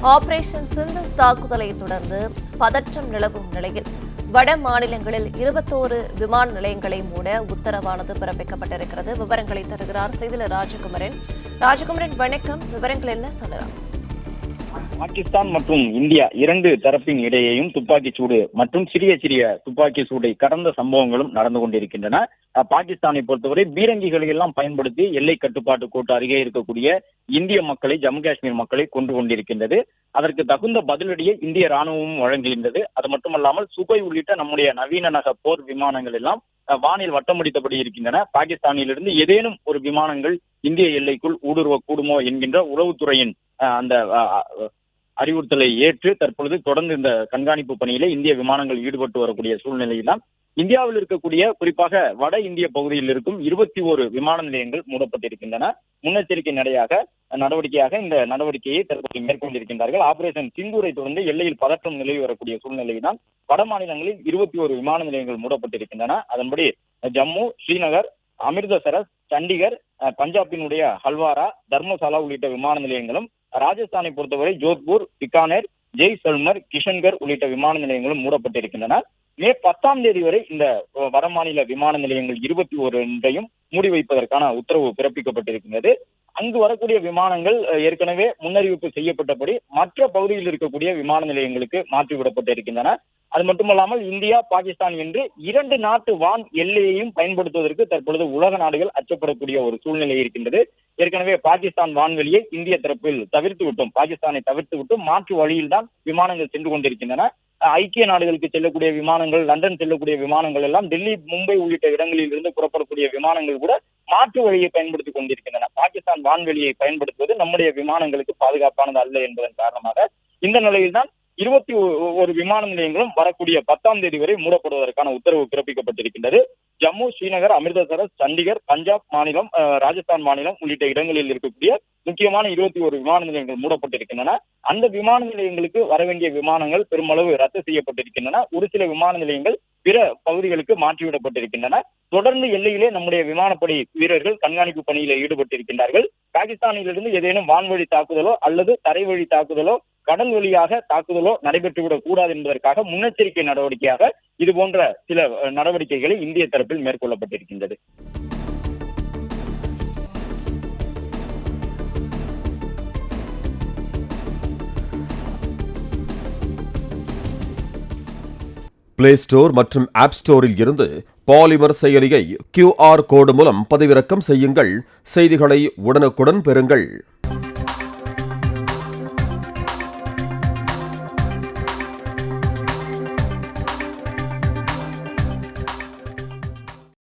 Operation சிந்து தாக்குதலை தொடர்ந்து பதற்றம் நிலவும் நிலையில் வட மாநிலங்களில் 21 விமான நிலையங்களை மூட உத்தரவானது பிறப்பிக்கப்பட்டிருக்கிறது. விவரங்களை தருகிறார் செய்தியாளர் ராஜகுமரன். வணக்கம். விவரங்கள் என்ன சொல்லலாம்? பாகிஸ்தான் மற்றும் இந்தியா இரண்டு தரப்பின் இடையேயும் துப்பாக்கி சூடு மற்றும் சிறிய சிறிய துப்பாக்கி சூடை கடந்த சம்பவங்களும் நடந்து கொண்டிருக்கின்றன. பாகிஸ்தானை பொறுத்தவரை பீரங்கிகளை எல்லாம் பயன்படுத்தி எல்லை கட்டுப்பாட்டு கோட்டு அருகே இருக்கக்கூடிய இந்திய மக்களை, ஜம்மு காஷ்மீர் மக்களை கொண்டு கொண்டிருக்கின்றது. அதற்கு தகுந்த பதிலடியை இந்திய ராணுவமும் வழங்குகின்றது. அது மட்டுமல்லாமல் சுகோய் உள்ளிட்ட நம்முடைய நவீன நக போர் விமானங்கள் எல்லாம் வானில் வட்டமடித்தபடி இருக்கின்றன. பாகிஸ்தானிலிருந்து ஏதேனும் ஒரு விமானங்கள் இந்திய எல்லைக்குள் ஊடுருவ கூடுமோ என்கின்ற உளவுத்துறையின் அந்த அறிவுறுத்தலை ஏற்று தற்பொழுது தொடர்ந்து இந்த கண்காணிப்பு பணியிலே இந்திய விமானங்கள் ஈடுபட்டு வரக்கூடிய சூழ்நிலையில்தான் இந்தியாவில் இருக்கக்கூடிய குறிப்பாக வட இந்திய பகுதியில் இருக்கும் 21 விமான நிலையங்கள் மூடப்பட்டிருக்கின்றன. முன்னெச்சரிக்கை நடவடிக்கையாக இந்த நடவடிக்கையை தற்போது மேற்கொண்டிருக்கின்றார்கள். ஆபரேஷன் சிந்தூரை தொடர்ந்து எல்லையில் பதற்றம் நிலவி வரக்கூடிய சூழ்நிலையில்தான் வட மாநிலங்களில் 21 விமான நிலையங்கள் மூடப்பட்டிருக்கின்றன. அதன்படி ஜம்மு, ஸ்ரீநகர், அமிர்தசரஸ், சண்டிகர், பஞ்சாபினுடைய ஹல்வாரா, தர்மசாலா உள்ளிட்ட விமான நிலையங்களும், ராஜஸ்தானை பொறுத்தவரை ஜோத்பூர், பிகானேர், ஜெய்சல்மர், கிஷன்கர் உள்ளிட்ட விமான நிலையங்களும் மூடப்பட்டிருக்கின்றன. மே 10ஆம் தேதி வரை இந்த வட மாநில விமான நிலையங்கள் 21 மூடி வைப்பதற்கான உத்தரவு பிறப்பிக்கப்பட்டிருக்கிறது. அங்கு வரக்கூடிய விமானங்கள் ஏற்கனவே முன்னறிவிப்பு செய்யப்பட்டபடி மற்ற பகுதியில் இருக்கக்கூடிய விமான நிலையங்களுக்கு மாற்றிவிடப்பட்டிருக்கின்றன. அது மட்டுமல்லாமல் இந்தியா, பாகிஸ்தான் என்று இரண்டு நாட்டு வான் எல்லையையும் பயன்படுத்துவதற்கு தற்பொழுது உலக நாடுகள் அச்சப்படக்கூடிய ஒரு சூழ்நிலை இருக்கின்றது. ஏற்கனவே பாகிஸ்தான் வான்வெளியை இந்திய தரப்பில் பாகிஸ்தானை தவிர்த்து விட்டு மாற்று வழியில் தான் விமானங்கள் சென்று கொண்டிருக்கின்றன. ஐக்கிய நாடுகளுக்கு செல்லக்கூடிய விமானங்கள், லண்டன் செல்லக்கூடிய விமானங்கள் எல்லாம் டெல்லி, மும்பை உள்ளிட்ட இடங்களில் இருந்து புறப்படக்கூடிய விமானங்கள் கூட மாற்று வழியை பயன்படுத்திக் கொண்டிருக்கின்றன. பாகிஸ்தான் வான்வெளியை பயன்படுத்துவது நம்முடைய விமானங்களுக்கு பாதுகாப்பானது அல்ல என்பதன் காரணமாக இந்த நிலையில்தான் 21 விமான நிலையங்களும் வரக்கூடிய 10ஆம் தேதி வரை மூடப்படுவதற்கான உத்தரவு பிறப்பிக்கப்பட்டிருக்கின்றது. ஜம்மு, ஸ்ரீநகர், அமிர்தசரஸ், சண்டிகர், பஞ்சாப் மாநிலம், ராஜஸ்தான் மாநிலம் உள்ளிட்ட இடங்களில் இருக்கக்கூடிய முக்கியமான 21 விமான நிலையங்கள் மூடப்பட்டிருக்கின்றன. அந்த விமான நிலையங்களுக்கு வர வேண்டிய விமானங்கள் பெருமளவு ரத்து செய்யப்பட்டிருக்கின்றன. ஒரு சில விமான நிலையங்கள் பிற பகுதிகளுக்கு மாற்றிவிடப்பட்டிருக்கின்றன. தொடர்ந்து எல்லையிலே நம்முடைய விமானப்படை வீரர்கள் கண்காணிப்பு பணியில ஈடுபட்டிருக்கின்றார்கள். பாகிஸ்தானிலிருந்து ஏதேனும் வான்வழி தாக்குதலோ அல்லது தரைவழி தாக்குதலோ, கடல் வழியாக தாக்குதலோ நடைபெற்றுவிடக் கூடாது என்பதற்காக முன்னெச்சரிக்கை நடவடிக்கையாக இது போன்ற சில நடவடிக்கைகளை இந்திய தரப்பில் மேற்கொள்ளப்பட்டிருக்கின்றது. பிளே ஸ்டோர் மற்றும் ஆப் ஸ்டோரில் இருந்து பாலிமர் செயலியை QR கோடு மூலம் பதிவிறக்கம் செய்யுங்கள். செய்திகளை உடனுக்குடன் பெறுங்கள்.